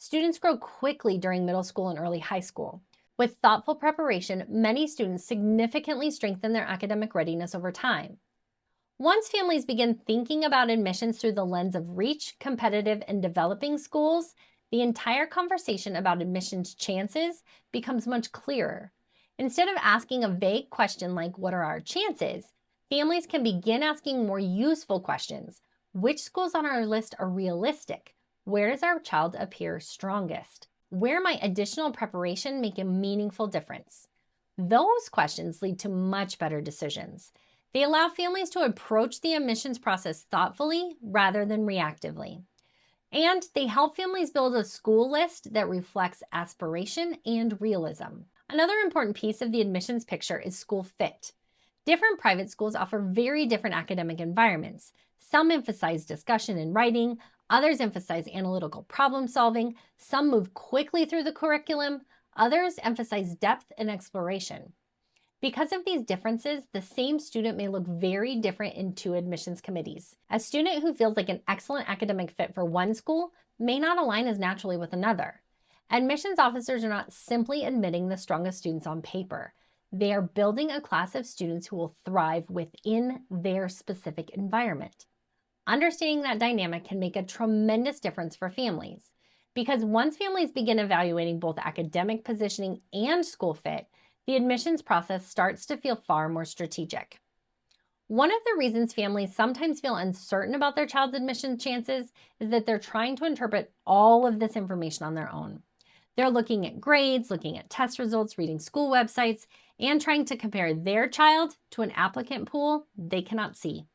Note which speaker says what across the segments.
Speaker 1: Students grow quickly during middle school and early high school. With thoughtful preparation, many students significantly strengthen their academic readiness over time. Once families begin thinking about admissions through the lens of reach, competitive, and developing schools, the entire conversation about admissions chances becomes much clearer. Instead of asking a vague question like, "What are our chances?" families can begin asking more useful questions. Which schools on our list are realistic? Where does our child appear strongest? Where might additional preparation make a meaningful difference? Those questions lead to much better decisions. They allow families to approach the admissions process thoughtfully rather than reactively. And they help families build a school list that reflects aspiration and realism. Another important piece of the admissions picture is school fit. Different private schools offer very different academic environments. Some emphasize discussion and writing, others emphasize analytical problem solving, some move quickly through the curriculum, others emphasize depth and exploration. Because of these differences, the same student may look very different in two admissions committees. A student who feels like an excellent academic fit for one school may not align as naturally with another. Admissions officers are not simply admitting the strongest students on paper. They are building a class of students who will thrive within their specific environment. Understanding that dynamic can make a tremendous difference for families, because once families begin evaluating both academic positioning and school fit, the admissions process starts to feel far more strategic. One of the reasons families sometimes feel uncertain about their child's admission chances is that they're trying to interpret all of this information on their own. They're looking at grades, looking at test results, reading school websites, and trying to compare their child to an applicant pool they cannot see.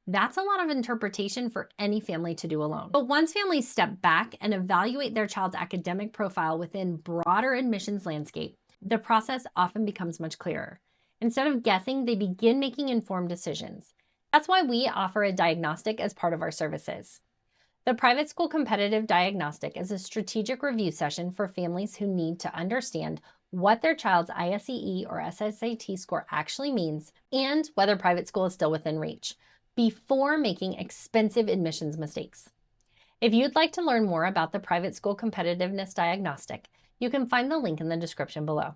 Speaker 1: That's a lot of interpretation for any family to do alone. But once families step back and evaluate their child's academic profile within broader admissions landscape, the process often becomes much clearer. Instead of guessing, they begin making informed decisions. That's why we offer a diagnostic as part of our services. The Private School Competitive Diagnostic is a strategic review session for families who need to understand what their child's ISEE or SSAT score actually means and whether private school is still within reach, before making expensive admissions mistakes. If you'd like to learn more about the Private School Competitiveness Diagnostic, you can find the link in the description below.